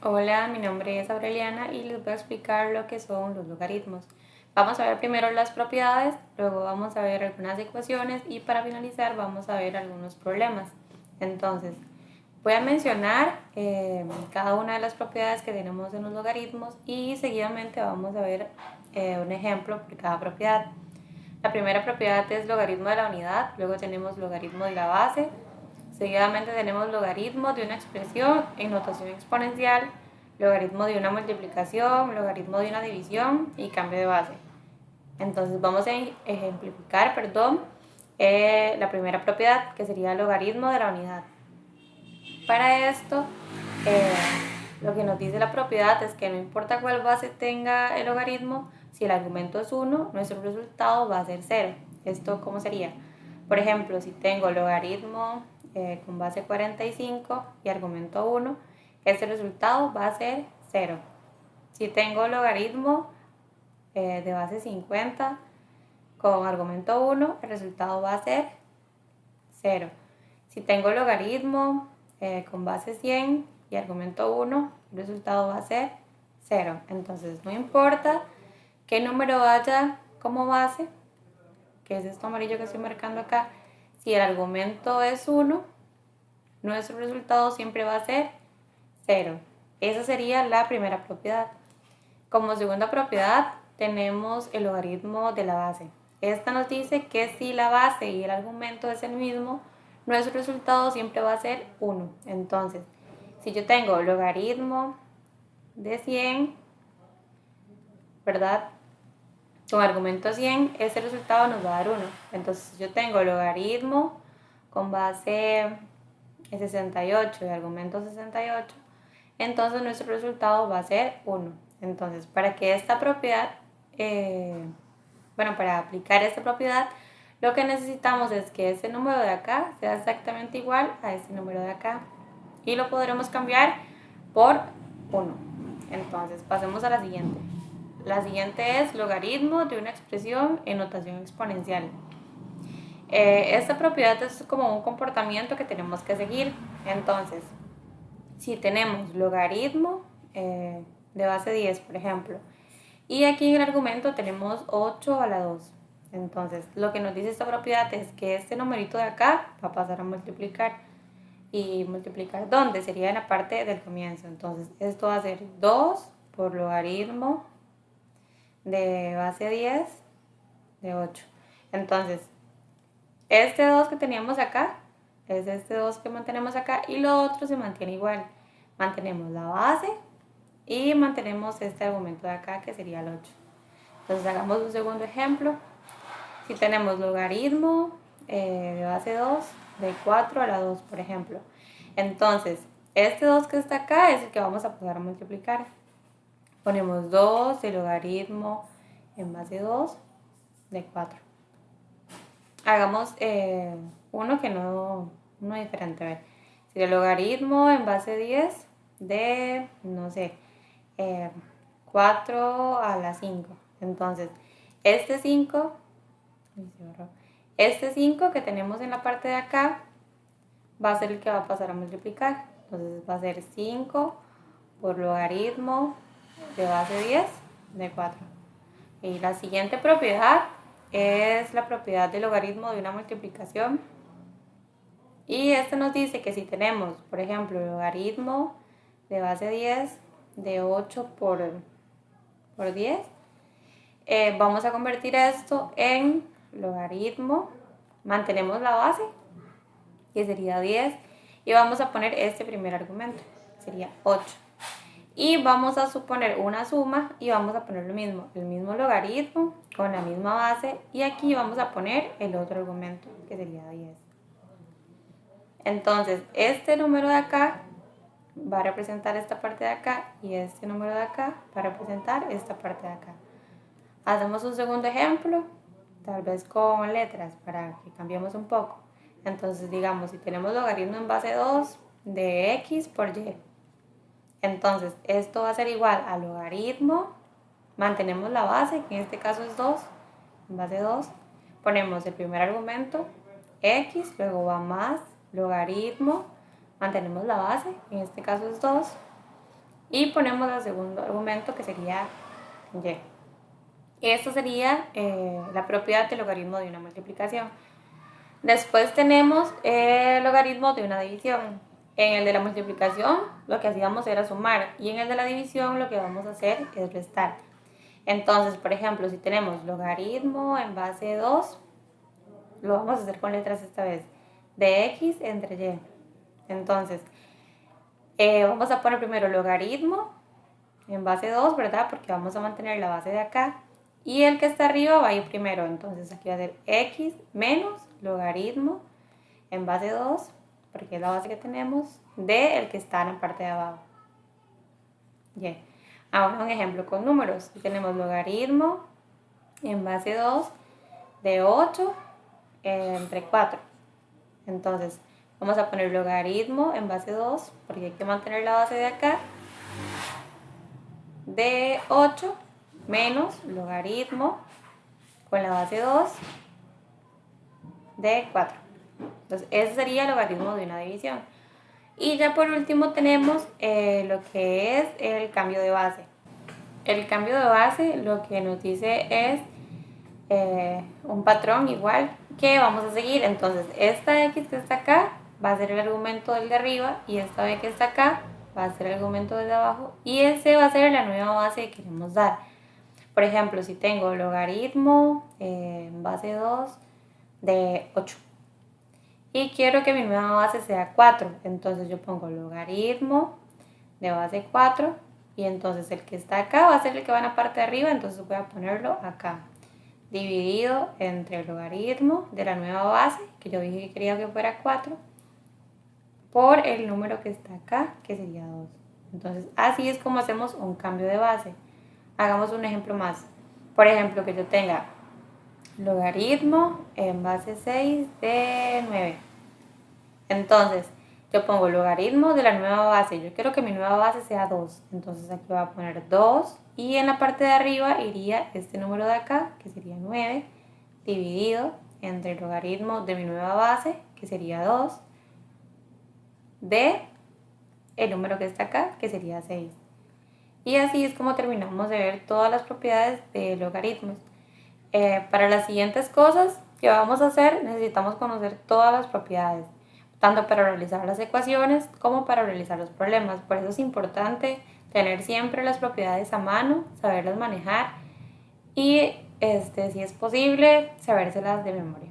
Hola, mi nombre es Aureliana y les voy a explicar lo que son los logaritmos. Vamos a ver primero las propiedades, luego vamos a ver algunas ecuaciones y para finalizar vamos a ver algunos problemas. Entonces, voy a mencionar cada una de las propiedades que tenemos en los logaritmos y seguidamente vamos a ver un ejemplo por cada propiedad. La primera propiedad es logaritmo de la unidad, luego tenemos logaritmo de la base, seguidamente tenemos logaritmo de una expresión en notación exponencial, logaritmo de una multiplicación, logaritmo de una división y cambio de base. Entonces vamos a ejemplificar, la primera propiedad que sería el logaritmo de la unidad. Para esto, eh, lo que nos dice la propiedad es que no importa cuál base tenga el logaritmo, si el argumento es 1, nuestro resultado va a ser 0. ¿Esto cómo sería? Por ejemplo, si tengo logaritmo con base 45 y argumento 1, este resultado va a ser 0. Si tengo logaritmo de base 50 con argumento 1, el resultado va a ser 0. Si tengo logaritmo con base 100 y argumento 1, el resultado va a ser 0. Entonces, no importa qué número haya como base, que es esto amarillo que estoy marcando acá, si el argumento es 1, nuestro resultado siempre va a ser 0. Esa sería la primera propiedad. Como segunda propiedad tenemos el logaritmo de la base. Esta nos dice que si la base y el argumento es el mismo, nuestro resultado siempre va a ser 1. Entonces, si yo tengo logaritmo de 100, ¿verdad? Con argumento 100, ese resultado nos va a dar 1. Entonces, si yo tengo logaritmo con base 68 y argumento 68, entonces nuestro resultado va a ser 1. Entonces, para que esta propiedad, para aplicar esta propiedad, lo que necesitamos es que este número de acá sea exactamente igual a este número de acá. Y lo podremos cambiar por 1. Entonces, pasemos a la siguiente. La siguiente es logaritmo de una expresión en notación exponencial. Esta propiedad es como un comportamiento que tenemos que seguir. Entonces, si tenemos logaritmo de base 10, por ejemplo, y aquí en el argumento tenemos 8 a la 2. Entonces, lo que nos dice esta propiedad es que este numerito de acá va a pasar a multiplicar. ¿Y multiplicar dónde? Sería en la parte del comienzo. Entonces, esto va a ser 2 por logaritmo de base 10 de 8. Entonces, este 2 que teníamos acá es este 2 que mantenemos acá y lo otro se mantiene igual. Mantenemos la base y mantenemos este argumento de acá que sería el 8. Entonces hagamos un segundo ejemplo. Si tenemos logaritmo de base 2 de 4 a la 2, por ejemplo. Entonces, este 2 que está acá es el que vamos a poder multiplicar. Ponemos 2 de logaritmo en base 2 de 4. Hagamos uno que no diferente. A ver, si el logaritmo en base 10 de, no sé, 4 a la 5. Entonces, este 5, que tenemos en la parte de acá va a ser el que va a pasar a multiplicar. Entonces va a ser 5 por logaritmo de base 10 de 4. Y la siguiente propiedad es la propiedad del logaritmo de una multiplicación. Y esto nos dice que si tenemos, por ejemplo, logaritmo de base 10 de 8 por 10, vamos a convertir esto en logaritmo. Mantenemos la base, que sería 10, y vamos a poner este primer argumento, sería 8. Y vamos a suponer una suma y vamos a poner lo mismo, el mismo logaritmo con la misma base, y aquí vamos a poner el otro argumento, que sería 10. Entonces, este número de acá va a representar esta parte de acá y este número de acá va a representar esta parte de acá. Hacemos un segundo ejemplo, tal vez con letras para que cambiemos un poco. Entonces, digamos, si tenemos logaritmo en base 2 de x por y, entonces esto va a ser igual a logaritmo, mantenemos la base, que en este caso es 2, en base 2, ponemos el primer argumento, x, luego va más logaritmo, mantenemos la base, en este caso es 2, y ponemos el segundo argumento que sería y. Esto sería la propiedad del logaritmo de una multiplicación. Después tenemos el logaritmo de una división. En el de la multiplicación lo que hacíamos era sumar y en el de la división lo que vamos a hacer es restar. Entonces, por ejemplo, si tenemos logaritmo en base de 2, lo vamos a hacer con letras esta vez, de x entre y. Entonces, vamos a poner primero logaritmo en base de 2, ¿verdad? Porque vamos a mantener la base de acá. Y el que está arriba va a ir primero. Entonces aquí va a ser x menos logaritmo en base de 2, porque es la base que tenemos, de el que está en la parte de abajo. Y. Ahora un ejemplo con números. Aquí tenemos logaritmo en base 2 de 8 entre 4. Entonces vamos a poner logaritmo en base 2, porque hay que mantener la base de acá, de 8 menos logaritmo con la base 2 de 4. Entonces ese sería el logaritmo de una división. Y ya por último tenemos lo que es el cambio de base. El cambio de base lo que nos dice es un patrón igual que vamos a seguir. Entonces esta x que está acá va a ser el argumento del de arriba y esta b que está acá va a ser el argumento del de abajo y ese va a ser la nueva base que queremos dar. Por ejemplo, si tengo logaritmo en base 2 de 8 y quiero que mi nueva base sea 4, entonces yo pongo logaritmo de base 4 y entonces el que está acá va a ser el que va en la parte de arriba, entonces voy a ponerlo acá, dividido entre el logaritmo de la nueva base, que yo dije que quería que fuera 4, por el número que está acá, que sería 2. Entonces así es como hacemos un cambio de base. Hagamos un ejemplo más. Por ejemplo, que yo tenga logaritmo en base 6 de 9. Entonces, yo pongo logaritmo de la nueva base. Yo quiero que mi nueva base sea 2. Entonces aquí voy a poner 2. Y en la parte de arriba iría este número de acá, que sería 9, dividido entre el logaritmo de mi nueva base, que sería 2, de el número que está acá, que sería 6. Y así es como terminamos de ver todas las propiedades de logaritmos. Para las siguientes cosas que vamos a hacer necesitamos conocer todas las propiedades, tanto para realizar las ecuaciones como para realizar los problemas. Por eso es importante tener siempre las propiedades a mano, saberlas manejar y si es posible, sabérselas de memoria.